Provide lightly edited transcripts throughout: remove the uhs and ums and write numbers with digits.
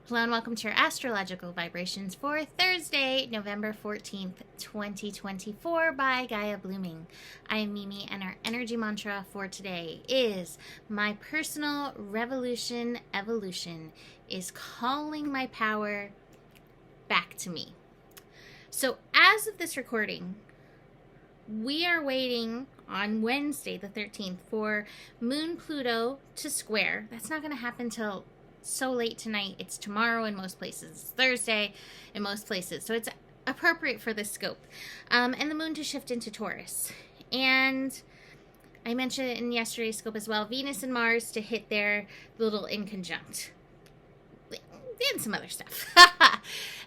Hello and welcome to your astrological vibrations for Thursday, November 14th, 2024 by Gaia Blooming. I am Mimi and our energy mantra for today is my personal revolution evolution is calling my power back to me. So as of this recording, we are waiting on Wednesday the 13th for Moon Pluto to square. That's not going to happen till so late tonight. It's tomorrow in most places. It's Thursday in most places. So it's appropriate for this scope. And the moon to shift into Taurus. And I mentioned it in yesterday's scope as well. Venus and Mars to hit their little inconjunct. And some other stuff.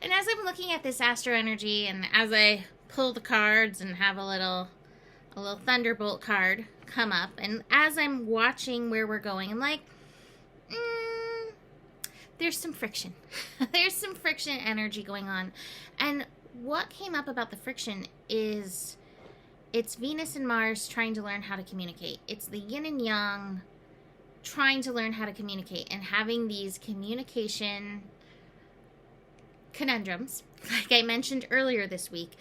And as I'm looking at this astro energy and as I pull the cards and have a little thunderbolt card come up, and as I'm watching where we're going, I'm like, there's some friction. There's some friction energy going on. And what came up about the friction is it's Venus and Mars trying to learn how to communicate. It's the yin and yang trying to learn how to communicate and having these communication conundrums, like I mentioned earlier this week,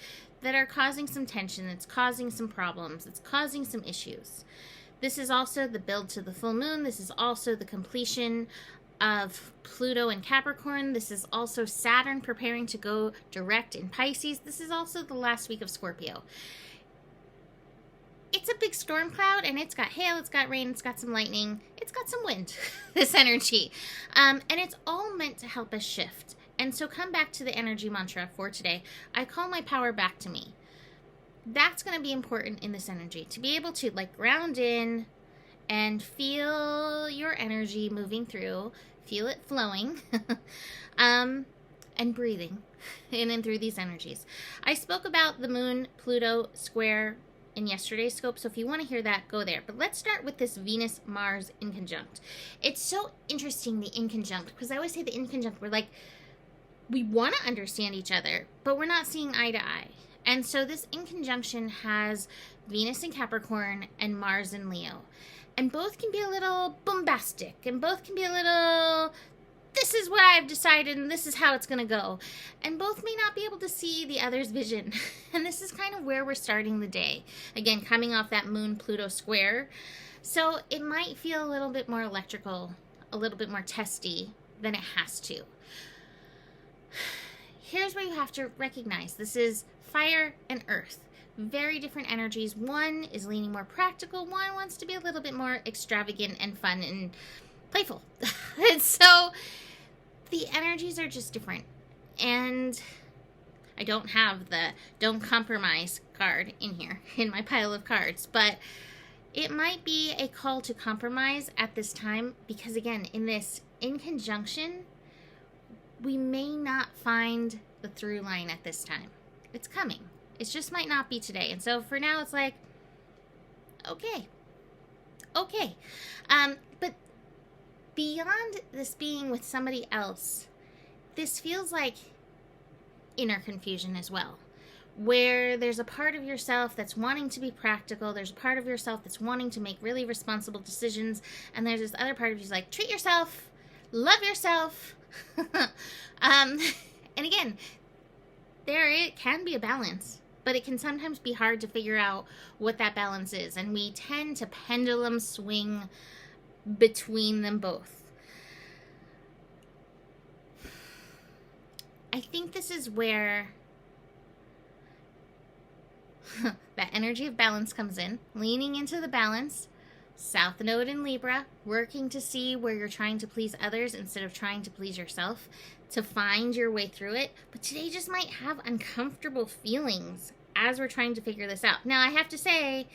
that are causing some tension, it's causing some problems, it's causing some issues. This is also the build to the full moon. This is also the completion of Pluto and Capricorn. This is also Saturn preparing to go direct in Pisces. This is also the last week of Scorpio. It's a big storm cloud, and it's got hail, it's got rain, it's got some lightning, it's got some wind, this energy. And it's all meant to help us shift. And so come back to the energy mantra for today. I call my power back to me. That's going to be important in this energy, to be able to ground in and feel your energy moving through, feel it flowing, and breathing in and through these energies. I spoke about the Moon Pluto square in yesterday's scope, so if you want to hear that, go there. But let's start with this Venus-Mars inconjunct. It's so interesting, the inconjunct, because I always say the inconjunct, we want to understand each other, but we're not seeing eye to eye. And so this inconjunction has Venus in Capricorn and Mars in Leo. And both can be a little bombastic, and both can be a little, this is what I've decided, and this is how it's going to go. And both may not be able to see the other's vision. And this is kind of where we're starting the day. Again, coming off that Moon-Pluto square. So it might feel a little bit more electrical, a little bit more testy than it has to. Here's where you have to recognize this is fire and earth. Very different energies. One is leaning more practical. One wants to be a little bit more extravagant and fun and playful. And so the energies are just different. And I don't have the don't compromise card in here in my pile of cards, but it might be a call to compromise at this time because, again, in this inconjunction, we may not find the through line at this time. It's coming. It just might not be today. And so for now, it's like, okay. But beyond this being with somebody else, this feels like inner confusion as well, where there's a part of yourself that's wanting to be practical. There's a part of yourself that's wanting to make really responsible decisions. And there's this other part of you like, treat yourself, love yourself. And again, it can be a balance, but it can sometimes be hard to figure out what that balance is. And we tend to pendulum swing between them both. I think this is where that energy of balance comes in, leaning into the balance. South Node in Libra, working to see where you're trying to please others instead of trying to please yourself, to find your way through it. But today just might have uncomfortable feelings as we're trying to figure this out. Now, I have to say,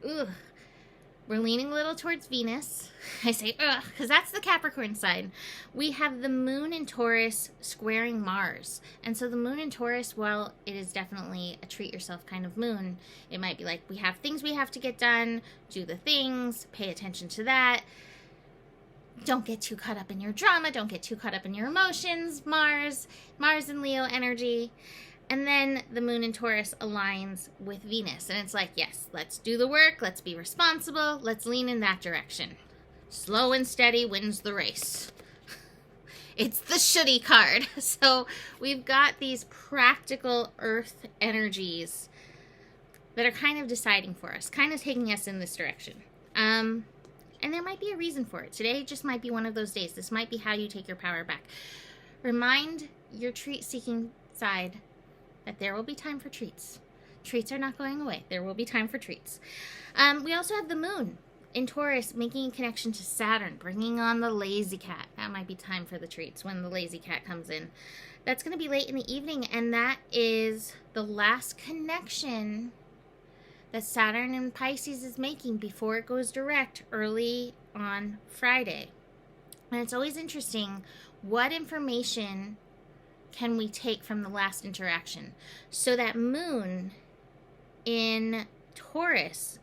we're leaning a little towards Venus. I say, because that's the Capricorn side. We have the moon in Taurus squaring Mars. And so the moon in Taurus, while it is definitely a treat yourself kind of moon, it might be like, we have things we have to get done, do the things, pay attention to that. Don't get too caught up in your drama. Don't get too caught up in your emotions. Mars and Leo energy. And then the moon in Taurus aligns with Venus. And it's like, yes, let's do the work. Let's be responsible. Let's lean in that direction. Slow and steady wins the race. It's the shouldy card. So we've got these practical earth energies that are kind of deciding for us, kind of taking us in this direction. And there might be a reason for it. Today just might be one of those days. This might be how you take your power back. Remind your treat-seeking side that there will be time for treats. Treats are not going away. There will be time for treats. We also have the moon in Taurus making a connection to Saturn, bringing on the lazy cat. That might be time for the treats when the lazy cat comes in. That's going to be late in the evening, and that is the last connection that Saturn and Pisces is making before it goes direct early on Friday. And it's always interesting, what information can we take from the last interaction? So that moon in Taurus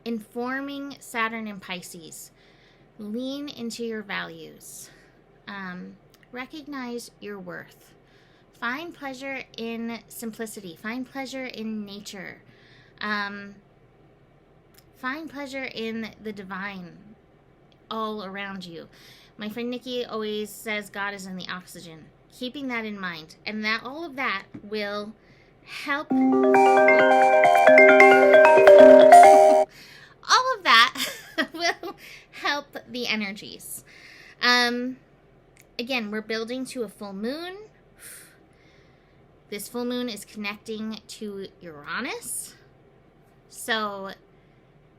informing Saturn and Pisces, lean into your values. Recognize your worth. Find pleasure in simplicity. Find pleasure in nature. Find pleasure in the divine all around you. My friend Nikki always says God is in the oxygen. Keeping that in mind, and that all of that will help. All of that will help the energies. Again, we're building to a full moon. This full moon is connecting to Uranus. So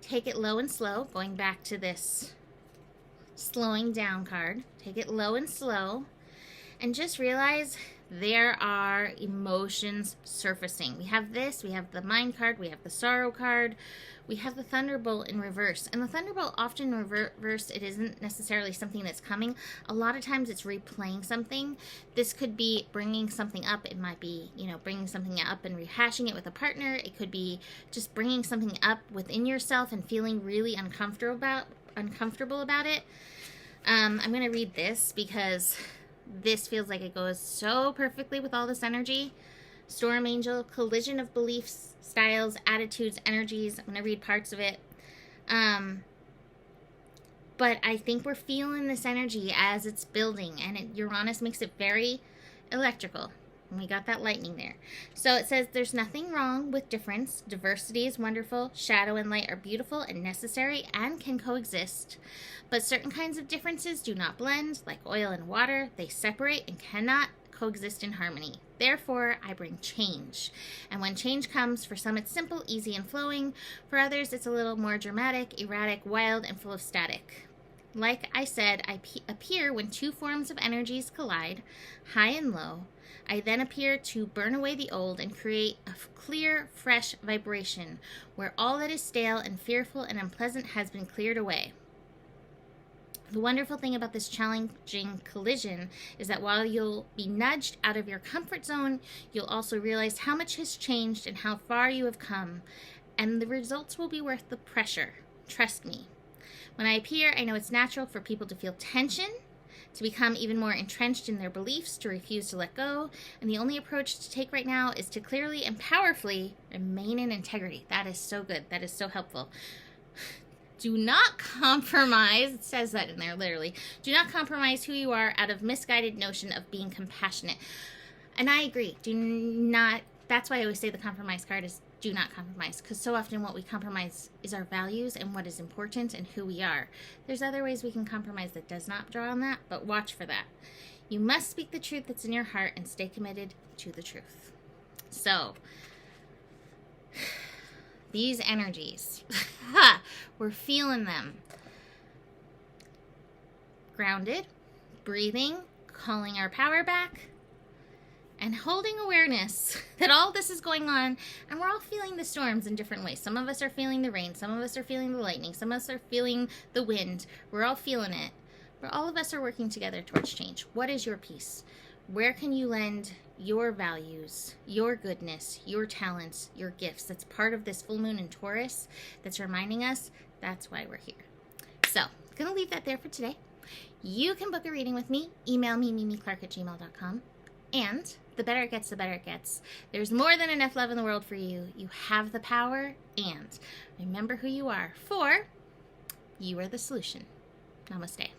take it low and slow, going back to this slowing down card. Take it low and slow, and just realize there are emotions surfacing. We have this, we have the mind card, we have the sorrow card, we have the thunderbolt in reverse. And the thunderbolt often in reverse, it isn't necessarily something that's coming. A lot of times it's replaying something. This could be bringing something up. It might be, bringing something up and rehashing it with a partner. It could be just bringing something up within yourself and feeling really uncomfortable about it. I'm going to read this because this feels like it goes so perfectly with all this energy. Storm Angel, collision of beliefs, styles, attitudes, energies. I'm going to read parts of it. But I think we're feeling this energy as it's building, and Uranus makes it very electrical. And we got that lightning there. So it says, there's nothing wrong with difference. Diversity is wonderful. Shadow and light are beautiful and necessary and can coexist. But certain kinds of differences do not blend, like oil and water. They separate and cannot coexist in harmony. Therefore, I bring change. And when change comes, for some it's simple, easy, and flowing. For others, it's a little more dramatic, erratic, wild, and full of static. Like I said, I appear when two forms of energies collide, high and low. I then appear to burn away the old and create a clear, fresh vibration where all that is stale and fearful and unpleasant has been cleared away. The wonderful thing about this challenging collision is that while you'll be nudged out of your comfort zone, you'll also realize how much has changed and how far you have come, and the results will be worth the pressure. Trust me. When I appear, I know it's natural for people to feel tension, to become even more entrenched in their beliefs, to refuse to let go, and the only approach to take right now is to clearly and powerfully remain in integrity. That is so good. That is so helpful. Do not compromise, it says that in there literally, do not compromise who you are out of misguided notion of being compassionate. And I agree, do not, that's why I always say the compromise card is do not compromise, because so often what we compromise is our values and what is important and who we are. There's other ways we can compromise that does not draw on that, but watch for that. You must speak the truth that's in your heart and stay committed to the truth. So, these energies, we're feeling them. Grounded, breathing, calling our power back, and holding awareness that all this is going on, and we're all feeling the storms in different ways. Some of us are feeling the rain, some of us are feeling the lightning, some of us are feeling the wind. We're all feeling it, but all of us are working together towards change. What is your piece? Where can you lend your values, your goodness, your talents, your gifts? That's part of this full moon in Taurus that's reminding us that's why we're here. So, going to leave that there for today. You can book a reading with me. Email me, mimiclark@gmail.com. And the better it gets, the better it gets. There's more than enough love in the world for you. You have the power, and remember who you are, for you are the solution. Namaste.